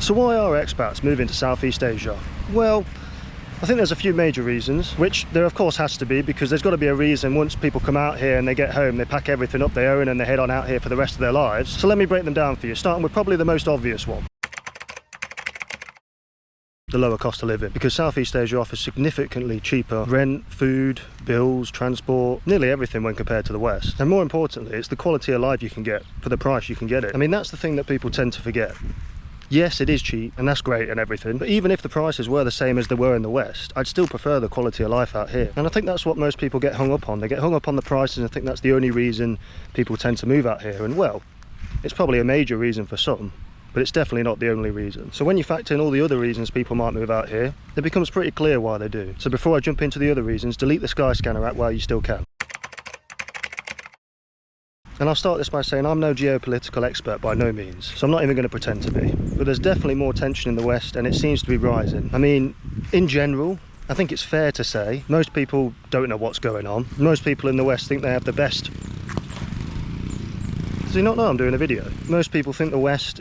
So why are expats moving to Southeast Asia? Well, I think there's a few major reasons, which there of course has to be, because there's got to be a reason once people come out here and they get home, they pack everything up they own and they head on out here for the rest of their lives. So let me break them down for you, starting with probably the most obvious one. The lower cost of living, because Southeast Asia offers significantly cheaper rent, food, bills, transport, nearly everything when compared to the West. And more importantly, it's the quality of life you can get for the price you can get it. I mean, that's the thing that people tend to forget. Yes, it is cheap and that's great and everything, but even if the prices were the same as they were in the West, I'd still prefer the quality of life out here. And I think that's what most people get hung up on. They get hung up on the prices and I think that's the only reason people tend to move out here. And well, it's probably a major reason for some, but it's definitely not the only reason. So when you factor in all the other reasons people might move out here, it becomes pretty clear why they do. So before I jump into the other reasons, delete the Skyscanner app while you still can. And I'll start this by saying I'm no geopolitical expert by no means, so I'm not even going to pretend to be. But there's definitely more tension in the West and it seems to be rising. I mean, in general, I think it's fair to say most people don't know what's going on. Most people in the West think they have the best... Does he not know I'm doing a video? Most people think the West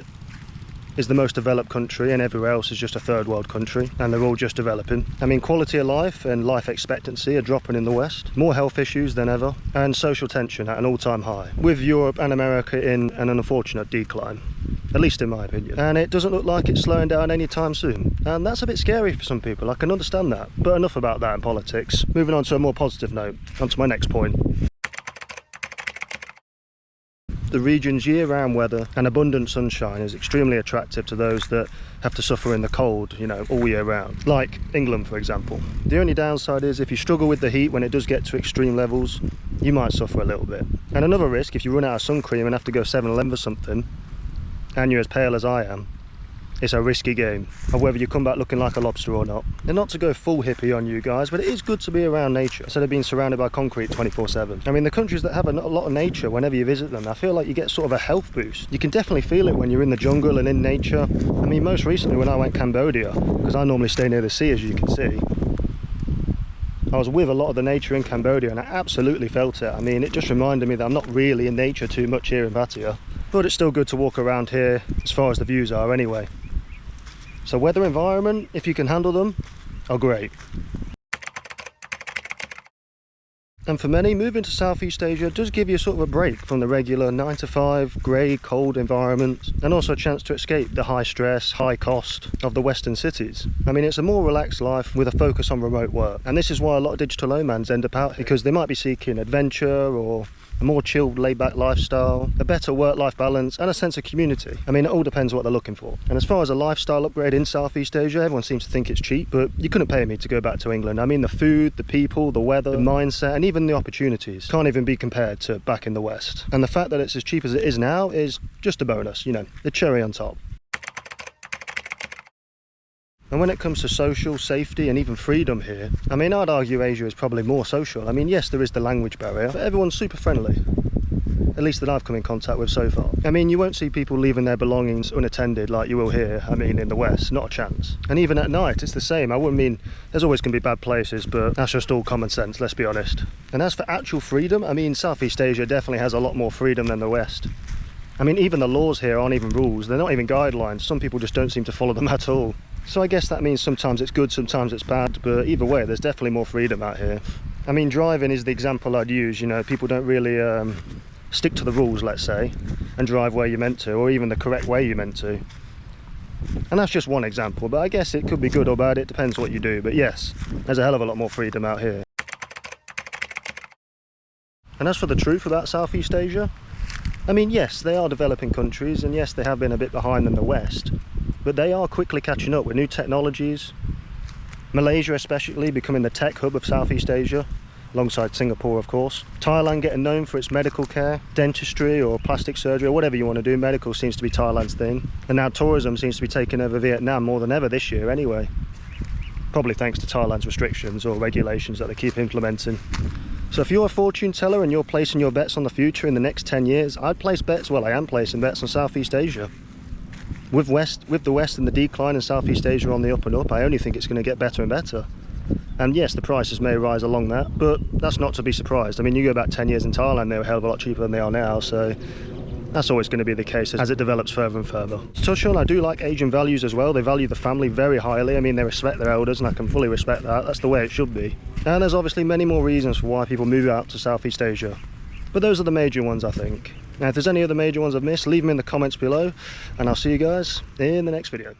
is the most developed country and everywhere else is just a third world country and they're all just developing. I mean, quality of life and life expectancy are dropping in the West, more health issues than ever, and social tension at an all-time high, with Europe and America in an unfortunate decline, at least in my opinion. And it doesn't look like it's slowing down anytime soon. And that's a bit scary for some people, I can understand that. But enough about that in politics. Moving on to a more positive note, on to my next point. The region's year-round weather and abundant sunshine is extremely attractive to those that have to suffer in the cold, you know, all year round. Like England, for example. The only downside is if you struggle with the heat when it does get to extreme levels, you might suffer a little bit. And another risk, if you run out of sun cream and have to go 7-Eleven for something, and you're as pale as I am, it's a risky game of whether you come back looking like a lobster or not. And not to go full hippie on you guys, but it is good to be around nature instead of being surrounded by concrete 24/7. I mean, the countries that have a lot of nature, whenever you visit them, I feel like you get sort of a health boost. You can definitely feel it when you're in the jungle and in nature. I mean, most recently when I went Cambodia, because I normally stay near the sea, as you can see, I was with a lot of the nature in Cambodia and I absolutely felt it. I mean, it just reminded me that I'm not really in nature too much here in Pattaya, but it's still good to walk around here as far as the views are anyway. So weather, environment, if you can handle them, are great. And for many, moving to Southeast Asia does give you sort of a break from the regular 9-to-5, grey, cold environment, and also a chance to escape the high stress, high cost of the Western cities. I mean, it's a more relaxed life with a focus on remote work. And this is why a lot of digital nomads end up out here, because they might be seeking adventure or a more chilled, laid-back lifestyle, a better work-life balance, and a sense of community. I mean, it all depends what they're looking for. And as far as a lifestyle upgrade in Southeast Asia, everyone seems to think it's cheap, but you couldn't pay me to go back to England. I mean, the food, the people, the weather, the mindset, and even the opportunities can't even be compared to back in the West. And the fact that it's as cheap as it is now is just a bonus, you know, the cherry on top. And when it comes to social, safety and even freedom here, I mean, I'd argue Asia is probably more social. I mean, yes, there is the language barrier, but everyone's super friendly. At least that I've come in contact with so far. I mean, you won't see people leaving their belongings unattended like you will here, I mean, in the West, not a chance. And even at night, it's the same. I wouldn't mean, there's always going to be bad places, but that's just all common sense, let's be honest. And as for actual freedom, I mean, Southeast Asia definitely has a lot more freedom than the West. I mean, even the laws here aren't even rules, they're not even guidelines. Some people just don't seem to follow them at all. So I guess that means sometimes it's good, sometimes it's bad, but either way, there's definitely more freedom out here. I mean, driving is the example I'd use, you know, people don't really stick to the rules, let's say, and drive where you're meant to, or even the correct way you're meant to. And that's just one example, but I guess it could be good or bad, it depends what you do. But yes, there's a hell of a lot more freedom out here. And as for the truth about Southeast Asia, I mean, yes, they are developing countries, and yes, they have been a bit behind than the West, but they are quickly catching up with new technologies. Malaysia especially becoming the tech hub of Southeast Asia, alongside Singapore of course. Thailand getting known for its medical care, dentistry or plastic surgery or whatever you want to do. Medical seems to be Thailand's thing. And now tourism seems to be taking over Vietnam more than ever this year anyway. Probably thanks to Thailand's restrictions or regulations that they keep implementing. So if you're a fortune teller and you're placing your bets on the future in the next 10 years, I'd place bets, well I am placing bets on Southeast Asia. With the West and the decline and Southeast Asia on the up and up, I only think it's going to get better and better. And yes, the prices may rise along that, but that's not to be surprised. I mean, you go back 10 years in Thailand, they were a hell of a lot cheaper than they are now, so That's always going to be the case as it develops further and further. To touch on, I do like Asian values as well. They value the family very highly. I mean, they respect their elders, and I can fully respect that. That's the way it should be. And there's obviously many more reasons for why people move out to Southeast Asia, but those are the major ones, I think. Now, if there's any other major ones I've missed, leave them in the comments below, and I'll see you guys in the next video.